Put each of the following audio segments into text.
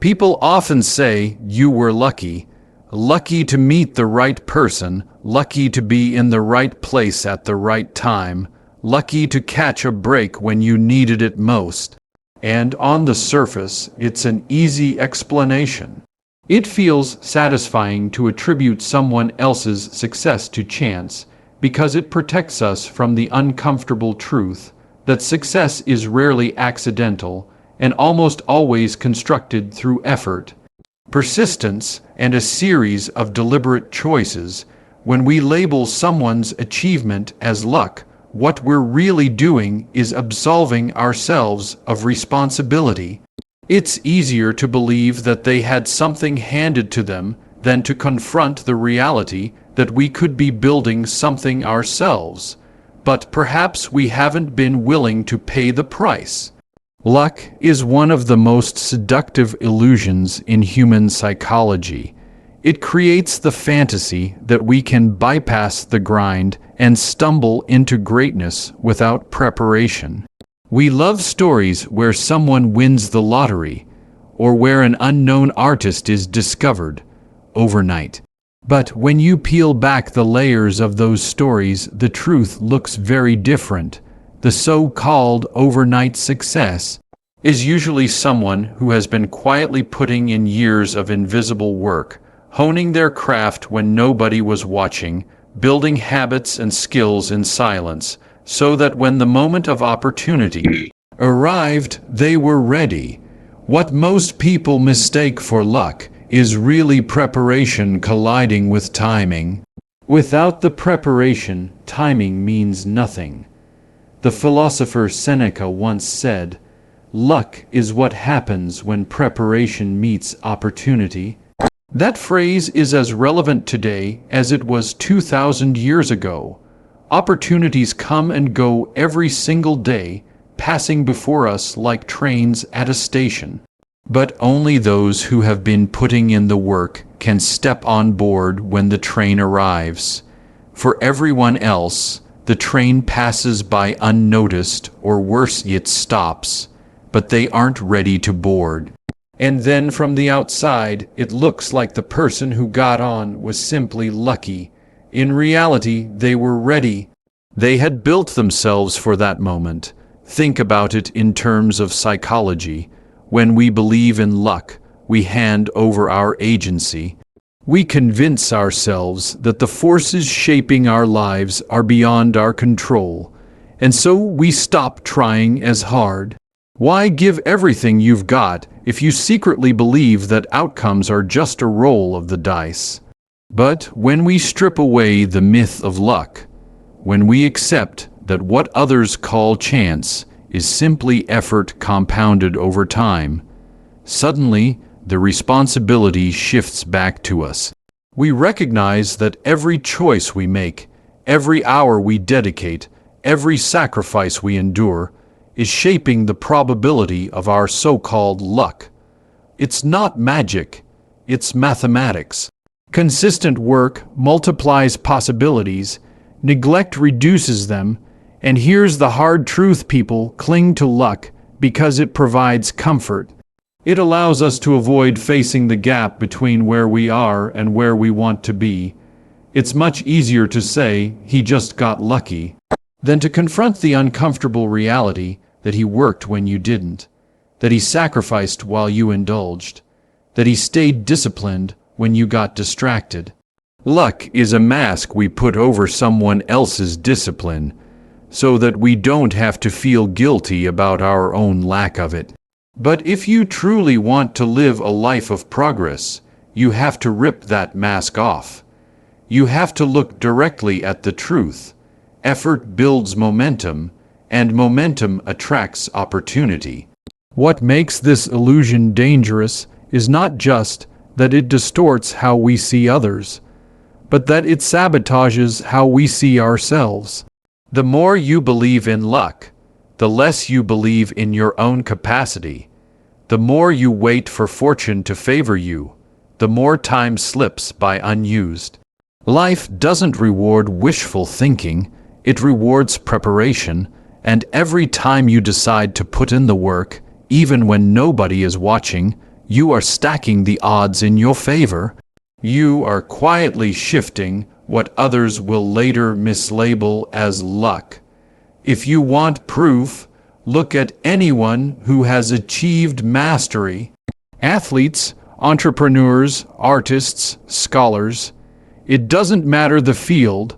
People often say you were lucky, lucky to meet the right person, lucky to be in the right place at the right time, lucky to catch a break when you needed it most. And on the surface, it's an easy explanation. It feels satisfying to attribute someone else's success to chance because it protects us from the uncomfortable truth that success is rarely accidental and almost always constructed through effort, persistence, and a series of deliberate choices. When we label someone's achievement as luck, what we're really doing is absolving ourselves of responsibility. It's easier to believe that they had something handed to them than to confront the reality that we could be building something ourselves. But perhaps we haven't been willing to pay the price. Luck is one of the most seductive illusions in human psychology. It creates the fantasy that we can bypass the grind and stumble into greatness without preparation. We love stories where someone wins the lottery or where an unknown artist is discovered overnight. But when you peel back the layers of those stories, the truth looks very different. The so-called overnight success is usually someone who has been quietly putting in years of invisible work, honing their craft when nobody was watching, building habits and skills in silence, so that when the moment of opportunity arrived, they were ready. What most people mistake for luck is really preparation colliding with timing. Without the preparation, timing means nothing. The philosopher Seneca once said, "Luck is what happens when preparation meets opportunity." That phrase is as relevant today as it was 2,000 years ago. Opportunities come and go every single day, passing before us like trains at a station. But only those who have been putting in the work can step on board when the train arrives. For everyone else, the train passes by unnoticed, or worse, it stops, but they aren't ready to board. And then from the outside, it looks like the person who got on was simply lucky. In reality, they were ready. They had built themselves for that moment. Think about it in terms of psychology. When we believe in luck, we hand over our agency. We convince ourselves that the forces shaping our lives are beyond our control, and so we stop trying as hard. Why give everything you've got if you secretly believe that outcomes are just a roll of the dice? But when we strip away the myth of luck, when we accept that what others call chance is simply effort compounded over time, suddenly the responsibility shifts back to us. We recognize that every choice we make, every hour we dedicate, every sacrifice we endure, is shaping the probability of our so-called luck. It's not magic, it's mathematics. Consistent work multiplies possibilities, neglect reduces them, and here's the hard truth: people cling to luck because it provides comfort. It allows us to avoid facing the gap between where we are and where we want to be. It's much easier to say, "He just got lucky," than to confront the uncomfortable reality that he worked when you didn't, that he sacrificed while you indulged, that he stayed disciplined when you got distracted. Luck is a mask we put over someone else's discipline, so that we don't have to feel guilty about our own lack of it. But if you truly want to live a life of progress, you have to rip that mask off. You have to look directly at the truth. Effort builds momentum, and momentum attracts opportunity. What makes this illusion dangerous is not just that it distorts how we see others, but that it sabotages how we see ourselves. The more you believe in luck, the less you believe in your own capacity. The more you wait for fortune to favor you, the more time slips by unused. Life doesn't reward wishful thinking, it rewards preparation, and every time you decide to put in the work, even when nobody is watching, you are stacking the odds in your favor. You are quietly shifting what others will later mislabel as luck. If you want proof, look at anyone who has achieved mastery. Athletes, entrepreneurs, artists, scholars. It doesn't matter the field.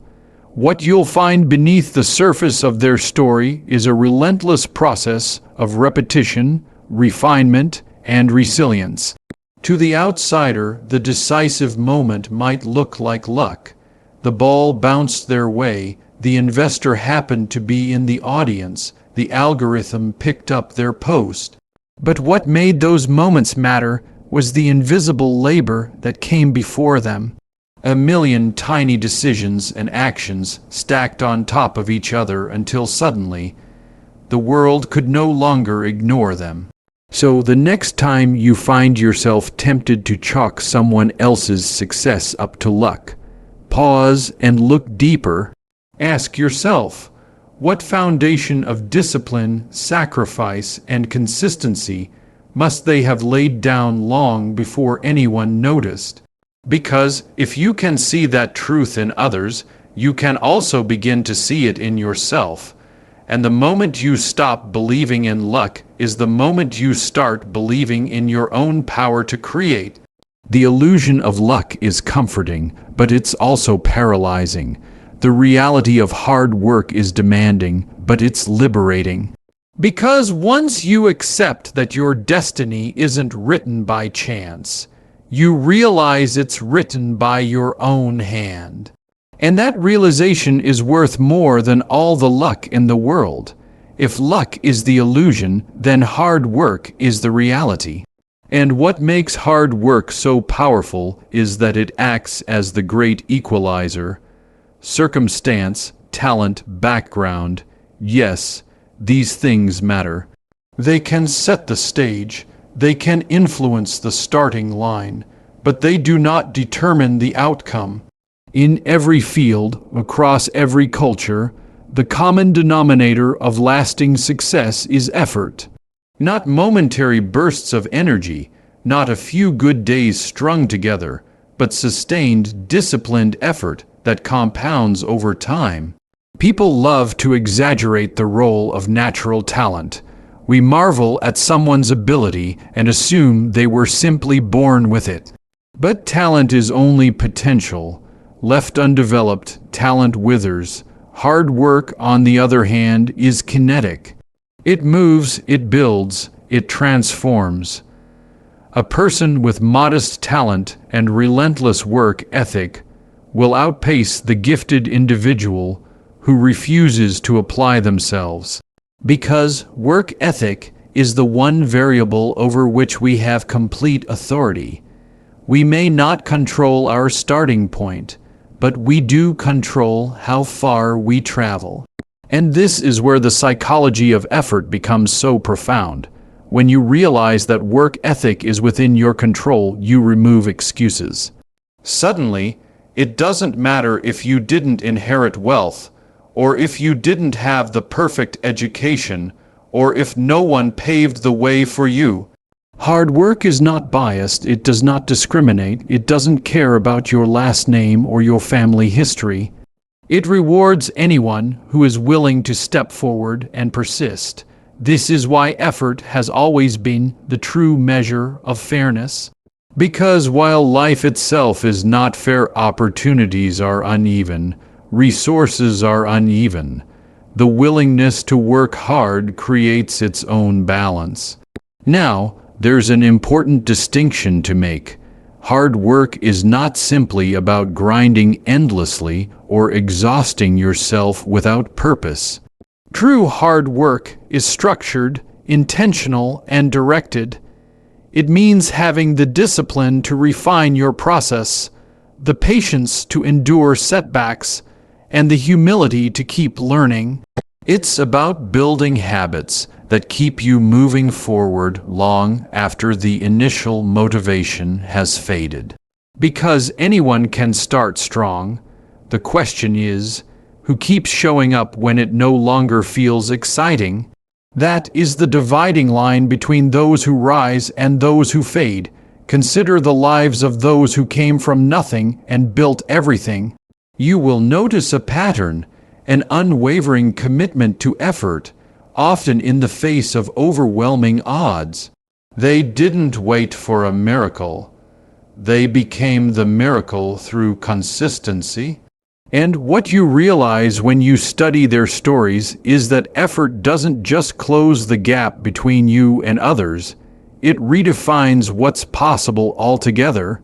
What you'll find beneath the surface of their story is a relentless process of repetition, refinement, and resilience. To the outsider, the decisive moment might look like luck. The ball bounced their way, the investor happened to be in the audience, the algorithm picked up their post. But what made those moments matter was the invisible labor that came before them. A million tiny decisions and actions stacked on top of each other until suddenly, the world could no longer ignore them. So the next time you find yourself tempted to chalk someone else's success up to luck, pause and look deeper. Ask yourself, what foundation of discipline, sacrifice, and consistency must they have laid down long before anyone noticed? Because if you can see that truth in others, you can also begin to see it in yourself. And the moment you stop believing in luck is the moment you start believing in your own power to create. The illusion of luck is comforting, but it's also paralyzing. The reality of hard work is demanding, but it's liberating. Because once you accept that your destiny isn't written by chance, you realize it's written by your own hand. And that realization is worth more than all the luck in the world. If luck is the illusion, then hard work is the reality. And what makes hard work so powerful is that it acts as the great equalizer. Circumstance, talent, background, yes, these things matter. They can set the stage, they can influence the starting line, but they do not determine the outcome. In every field, across every culture, the common denominator of lasting success is effort. Not momentary bursts of energy, not a few good days strung together, but sustained, disciplined effort that compounds over time. People love to exaggerate the role of natural talent. We marvel at someone's ability and assume they were simply born with it. But talent is only potential. Left undeveloped, talent withers. Hard work, on the other hand, is kinetic. It moves, it builds, it transforms. A person with modest talent and relentless work ethic will outpace the gifted individual who refuses to apply themselves. Because work ethic is the one variable over which we have complete authority. We may not control our starting point, but we do control how far we travel. And this is where the psychology of effort becomes so profound. When you realize that work ethic is within your control, you remove excuses. Suddenly, it doesn't matter if you didn't inherit wealth, or if you didn't have the perfect education, or if no one paved the way for you. Hard work is not biased, it does not discriminate, it doesn't care about your last name or your family history. It rewards anyone who is willing to step forward and persist. This is why effort has always been the true measure of fairness. Because while life itself is not fair, opportunities are uneven, resources are uneven. The willingness to work hard creates its own balance. Now, there's an important distinction to make. Hard work is not simply about grinding endlessly or exhausting yourself without purpose. True hard work is structured, intentional, and directed. It means having the discipline to refine your process, the patience to endure setbacks, and the humility to keep learning. It's about building habits that keep you moving forward long after the initial motivation has faded. Because anyone can start strong, the question is, who keeps showing up when it no longer feels exciting? That is the dividing line between those who rise and those who fade. Consider the lives of those who came from nothing and built everything. You will notice a pattern, an unwavering commitment to effort, often in the face of overwhelming odds. They didn't wait for a miracle. They became the miracle through consistency. And what you realize when you study their stories is that effort doesn't just close the gap between you and others, it redefines what's possible altogether.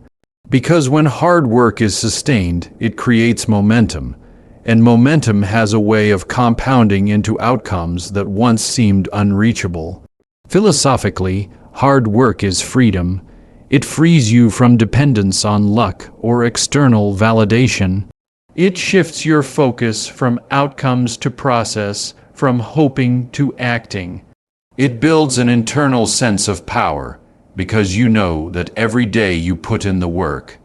Because when hard work is sustained, it creates momentum, and momentum has a way of compounding into outcomes that once seemed unreachable. Philosophically, hard work is freedom. It frees you from dependence on luck or external validation. It shifts your focus from outcomes to process, from hoping to acting. It builds an internal sense of power, because you know that every day you put in the work,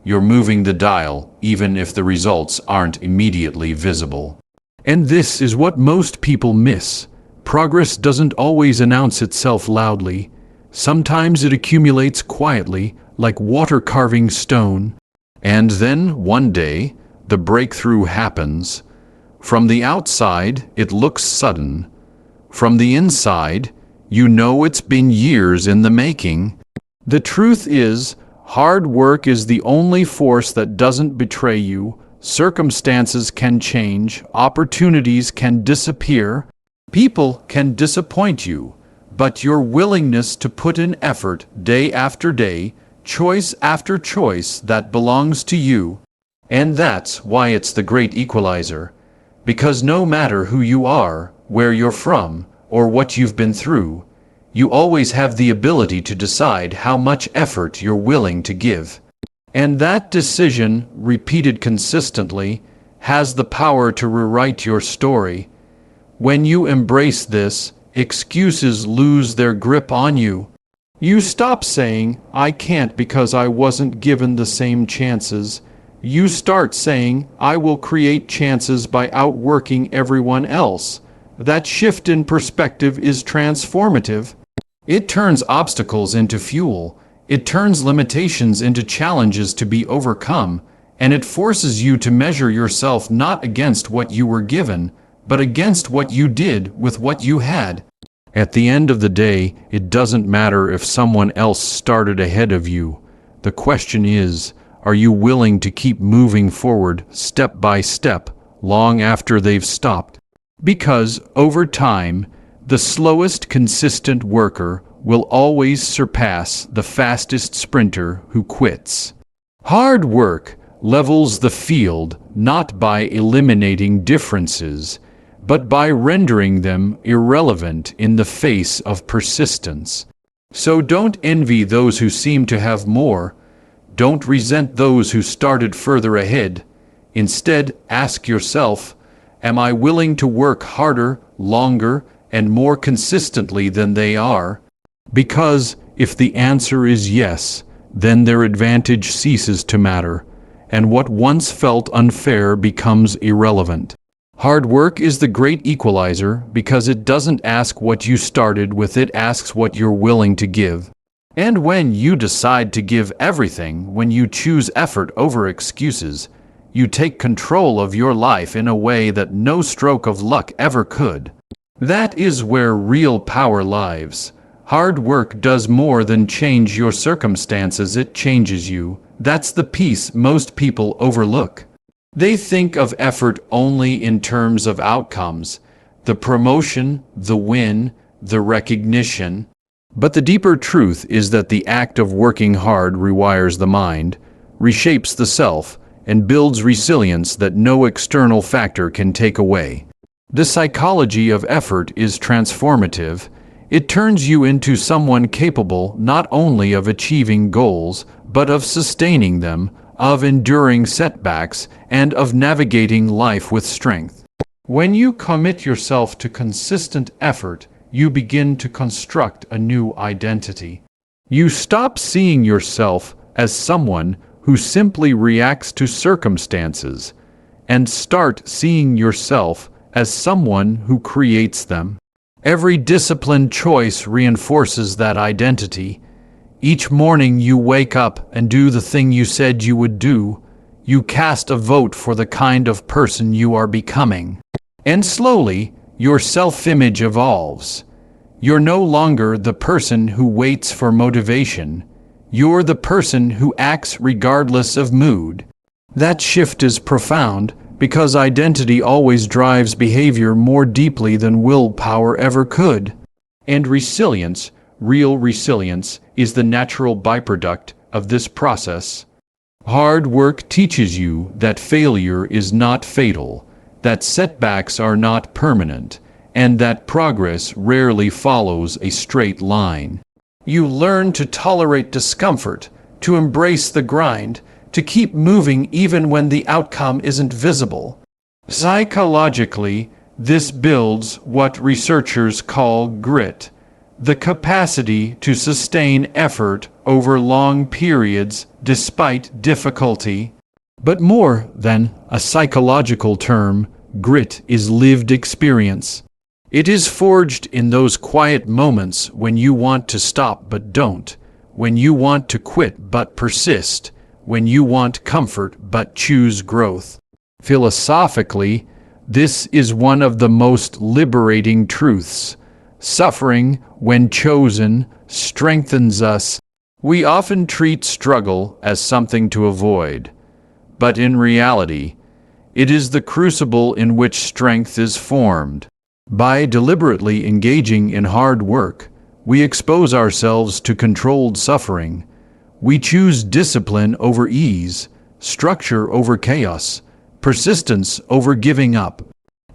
you're moving the dial, even if the results aren't immediately visible. And this is what most people miss. Progress doesn't always announce itself loudly. Sometimes it accumulates quietly, like water carving stone. And then, one day, the breakthrough happens. From the outside, it looks sudden. From the inside, you know it's been years in the making. The truth is, hard work is the only force that doesn't betray you. Circumstances can change, opportunities can disappear, people can disappoint you, but your willingness to put in effort day after day, choice after choice that belongs to you. And that's why it's the great equalizer. Because no matter who you are, where you're from, or what you've been through, you always have the ability to decide how much effort you're willing to give. And that decision, repeated consistently, has the power to rewrite your story. When you embrace this, excuses lose their grip on you. You stop saying, "I can't because I wasn't given the same chances." You start saying, "I will create chances by outworking everyone else." That shift in perspective is transformative. It turns obstacles into fuel. It turns limitations into challenges to be overcome. And it forces you to measure yourself not against what you were given, but against what you did with what you had. At the end of the day, it doesn't matter if someone else started ahead of you. The question is, are you willing to keep moving forward step by step, long after they've stopped? Because, over time, the slowest consistent worker will always surpass the fastest sprinter who quits. Hard work levels the field not by eliminating differences, but by rendering them irrelevant in the face of persistence. So don't envy those who seem to have more. Don't resent those who started further ahead. Instead, ask yourself, am I willing to work harder, longer, and more consistently than they are? Because if the answer is yes, then their advantage ceases to matter, and what once felt unfair becomes irrelevant. Hard work is the great equalizer because it doesn't ask what you started with, it asks what you're willing to give. And when you decide to give everything, when you choose effort over excuses, you take control of your life in a way that no stroke of luck ever could. That is where real power lies. Hard work does more than change your circumstances, it changes you. That's the piece most people overlook. They think of effort only in terms of outcomes, the promotion, the win, the recognition. But the deeper truth is that the act of working hard rewires the mind, reshapes the self, and builds resilience that no external factor can take away. The psychology of effort is transformative. It turns you into someone capable not only of achieving goals, but of sustaining them, of enduring setbacks, and of navigating life with strength. When you commit yourself to consistent effort, you begin to construct a new identity. You stop seeing yourself as someone who simply reacts to circumstances, and start seeing yourself as someone who creates them. Every disciplined choice reinforces that identity. Each morning you wake up and do the thing you said you would do. You cast a vote for the kind of person you are becoming. And slowly, your self-image evolves. You're no longer the person who waits for motivation. You're the person who acts regardless of mood. That shift is profound because identity always drives behavior more deeply than willpower ever could. And resilience, real resilience, is the natural byproduct of this process. Hard work teaches you that failure is not fatal, that setbacks are not permanent, and that progress rarely follows a straight line. You learn to tolerate discomfort, to embrace the grind, to keep moving even when the outcome isn't visible. Psychologically, this builds what researchers call grit, the capacity to sustain effort over long periods despite difficulty. But more than a psychological term, grit is lived experience. It is forged in those quiet moments when you want to stop but don't, when you want to quit but persist, when you want comfort but choose growth. Philosophically, this is one of the most liberating truths. Suffering, when chosen, strengthens us. We often treat struggle as something to avoid, but in reality, it is the crucible in which strength is formed. By deliberately engaging in hard work, we expose ourselves to controlled suffering. We choose discipline over ease, structure over chaos, persistence over giving up.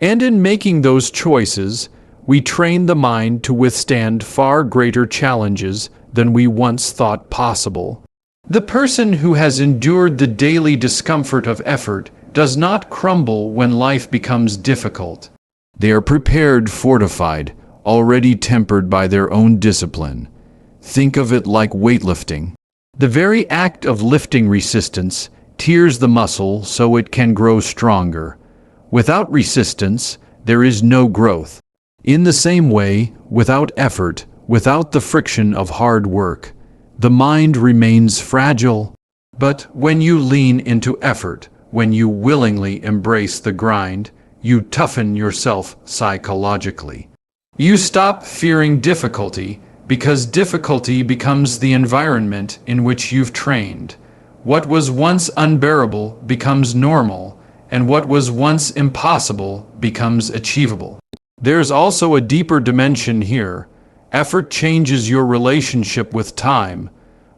And in making those choices, we train the mind to withstand far greater challenges than we once thought possible. The person who has endured the daily discomfort of effort does not crumble when life becomes difficult. They are prepared, fortified, already tempered by their own discipline. Think of it like weightlifting. The very act of lifting resistance tears the muscle so it can grow stronger. Without resistance, there is no growth. In the same way, without effort, without the friction of hard work, the mind remains fragile. But when you lean into effort, when you willingly embrace the grind, you toughen yourself psychologically. You stop fearing difficulty because difficulty becomes the environment in which you've trained. What was once unbearable becomes normal, and what was once impossible becomes achievable. There's also a deeper dimension here. Effort changes your relationship with time.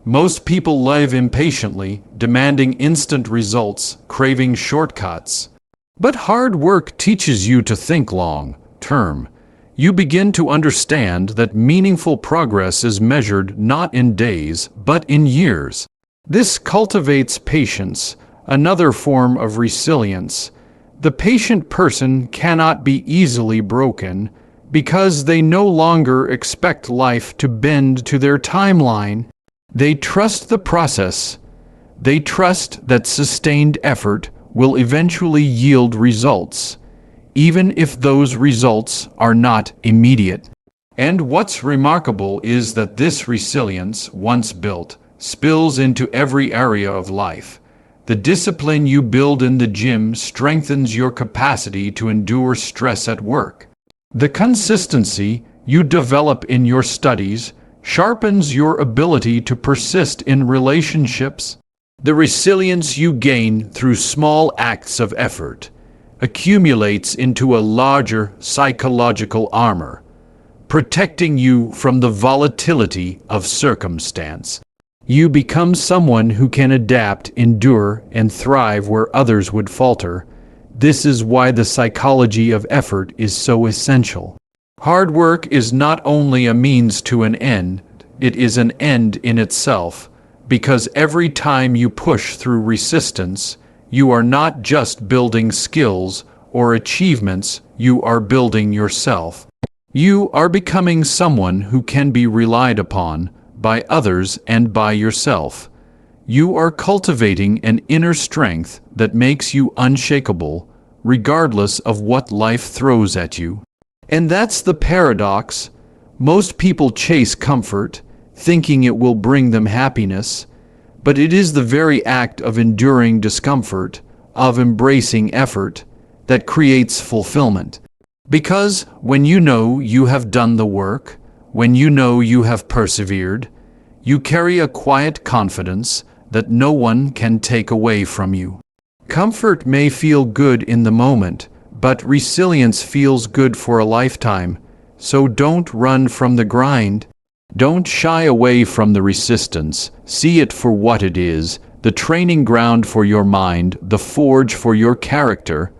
Most people live impatiently, demanding instant results, craving shortcuts. But hard work teaches you to think long-term. You begin to understand that meaningful progress is measured not in days, but in years. This cultivates patience, another form of resilience. The patient person cannot be easily broken because they no longer expect life to bend to their timeline. They trust the process. They trust that sustained effort will eventually yield results, even if those results are not immediate. And what's remarkable is that this resilience, once built, spills into every area of life. The discipline you build in the gym strengthens your capacity to endure stress at work. The consistency you develop in your studies sharpens your ability to persist in relationships. The resilience you gain through small acts of effort accumulates into a larger psychological armor, protecting you from the volatility of circumstance. You become someone who can adapt, endure, and thrive where others would falter. This is why the psychology of effort is so essential. Hard work is not only a means to an end, it is an end in itself, because every time you push through resistance, you are not just building skills or achievements, you are building yourself. You are becoming someone who can be relied upon by others and by yourself. You are cultivating an inner strength that makes you unshakable, regardless of what life throws at you. And that's the paradox. Most people chase comfort, thinking it will bring them happiness, but it is the very act of enduring discomfort, of embracing effort, that creates fulfillment. Because when you know you have done the work, when you know you have persevered, you carry a quiet confidence that no one can take away from you. Comfort may feel good in the moment, but resilience feels good for a lifetime. So don't run from the grind. Don't shy away from the resistance. See it for what it is, the training ground for your mind, the forge for your character.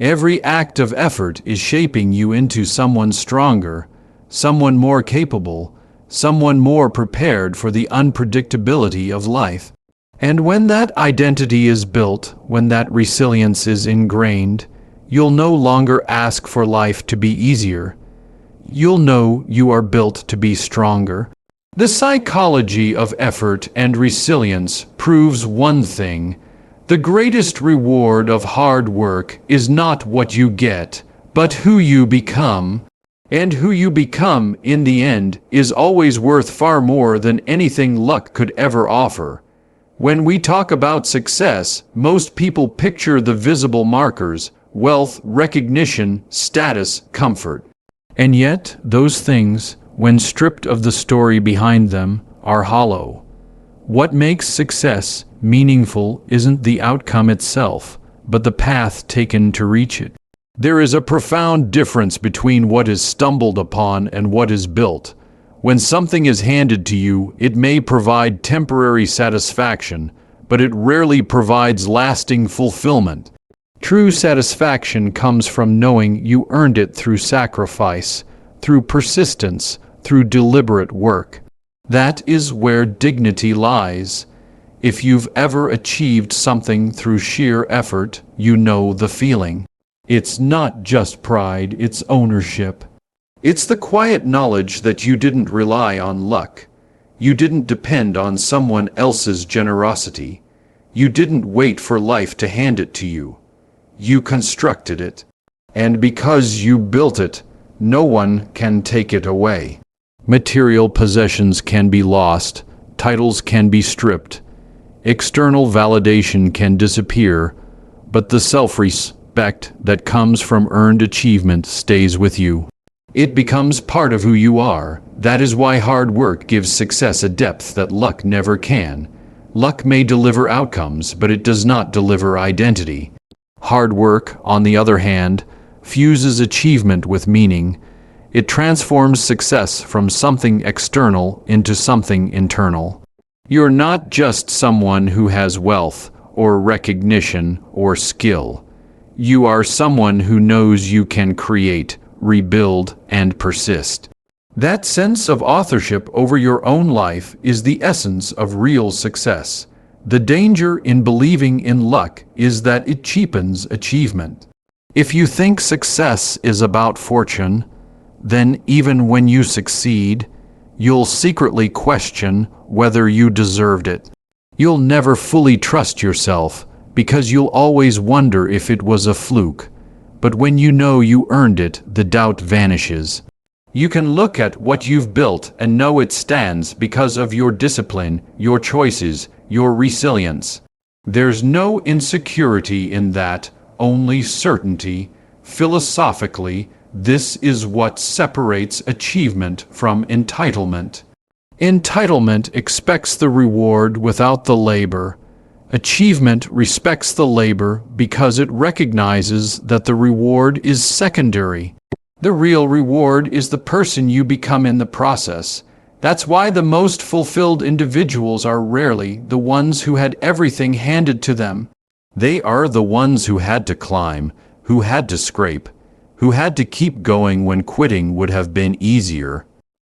Every act of effort is shaping you into someone stronger, someone more capable, someone more prepared for the unpredictability of life. And when that identity is built, when that resilience is ingrained, you'll no longer ask for life to be easier. You'll know you are built to be stronger. The psychology of effort and resilience proves one thing. The greatest reward of hard work is not what you get, but who you become. And who you become, in the end, is always worth far more than anything luck could ever offer. When we talk about success, most people picture the visible markers: wealth, recognition, status, comfort. And yet, those things, when stripped of the story behind them, are hollow. What makes success meaningful isn't the outcome itself, but the path taken to reach it. There is a profound difference between what is stumbled upon and what is built. When something is handed to you, it may provide temporary satisfaction, but it rarely provides lasting fulfillment. True satisfaction comes from knowing you earned it through sacrifice, through persistence, through deliberate work. That is where dignity lies. If you've ever achieved something through sheer effort, you know the feeling. It's not just pride, it's ownership. It's the quiet knowledge that you didn't rely on luck. You didn't depend on someone else's generosity. You didn't wait for life to hand it to you. You constructed it. And because you built it, no one can take it away. Material possessions can be lost, titles can be stripped, external validation can disappear, but the self-respect that comes from earned achievement stays with you. It becomes part of who you are. That is why hard work gives success a depth that luck never can. Luck may deliver outcomes, but it does not deliver identity. Hard work, on the other hand, fuses achievement with meaning. It transforms success from something external into something internal. You're not just someone who has wealth, or recognition, or skill. You are someone who knows you can create, rebuild, and persist. That sense of authorship over your own life is the essence of real success. The danger in believing in luck is that it cheapens achievement. If you think success is about fortune, then even when you succeed, you'll secretly question whether you deserved it. You'll never fully trust yourself because you'll always wonder if it was a fluke. But when you know you earned it, the doubt vanishes. You can look at what you've built and know it stands because of your discipline, your choices, your resilience. There's no insecurity in that, only certainty. Philosophically, this is what separates achievement from entitlement. Entitlement expects the reward without the labor. Achievement respects the labor because it recognizes that the reward is secondary. The real reward is the person you become in the process. That's why the most fulfilled individuals are rarely the ones who had everything handed to them. They are the ones who had to climb, who had to scrape, who had to keep going when quitting would have been easier.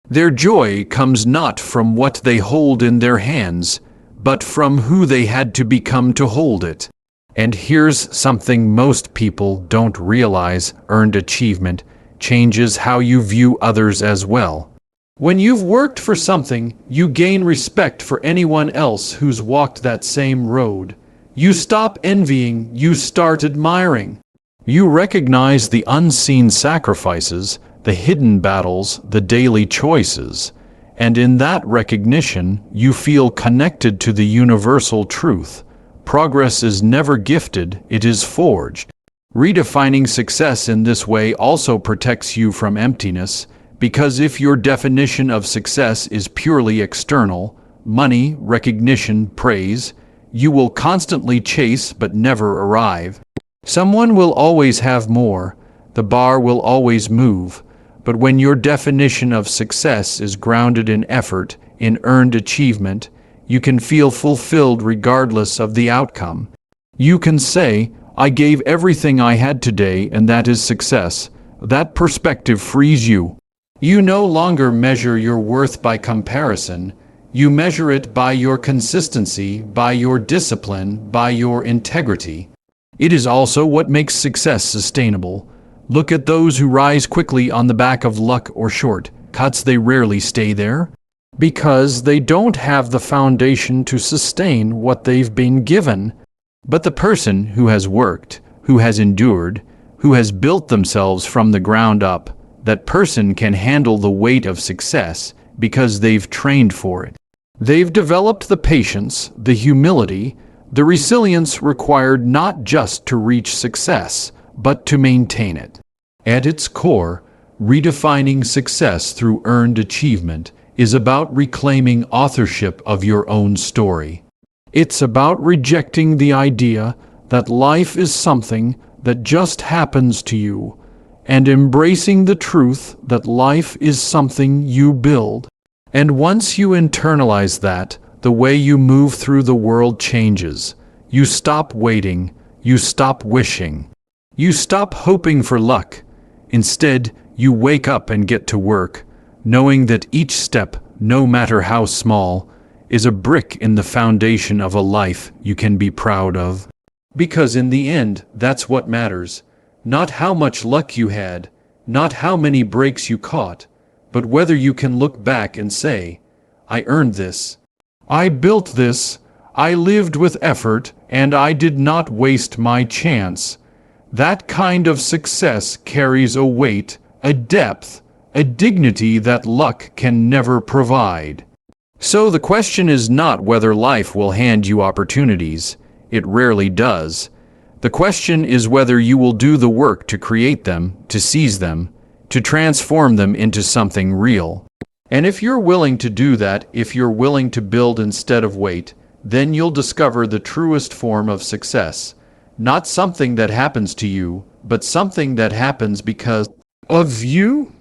Their joy comes not from what they hold in their hands, but from who they had to become to hold it. And here's something most people don't realize: earned achievement changes how you view others as well. When you've worked for something, you gain respect for anyone else who's walked that same road. You stop envying, you start admiring. You recognize the unseen sacrifices, the hidden battles, the daily choices. And in that recognition, you feel connected to the universal truth. Progress is never gifted, it is forged. Redefining success in this way also protects you from emptiness, because if your definition of success is purely external, money, recognition, praise, you will constantly chase but never arrive. Someone will always have more, the bar will always move, but when your definition of success is grounded in effort, in earned achievement, you can feel fulfilled regardless of the outcome. You can say, I gave everything I had today, and that is success. That perspective frees you. You no longer measure your worth by comparison. You measure it by your consistency, by your discipline, by your integrity. It is also what makes success sustainable. Look at those who rise quickly on the back of luck or shortcuts. They rarely stay there, because they don't have the foundation to sustain what they've been given. But the person who has worked, who has endured, who has built themselves from the ground up, that person can handle the weight of success because they've trained for it. They've developed the patience, the humility, the resilience required not just to reach success, but to maintain it. At its core, redefining success through earned achievement is about reclaiming authorship of your own story. It's about rejecting the idea that life is something that just happens to you, and embracing the truth that life is something you build. And once you internalize that, the way you move through the world changes. You stop waiting, you stop wishing, you stop hoping for luck. Instead, you wake up and get to work, knowing that each step, no matter how small, is a brick in the foundation of a life you can be proud of. Because in the end, that's what matters. Not how much luck you had, not how many breaks you caught, but whether you can look back and say, I earned this. I built this. I lived with effort, and I did not waste my chance. That kind of success carries a weight, a depth, a dignity that luck can never provide. So the question is not whether life will hand you opportunities. It rarely does. The question is whether you will do the work to create them, to seize them, to transform them into something real. And if you're willing to do that, if you're willing to build instead of wait, then you'll discover the truest form of success. Not something that happens to you, but something that happens because of you.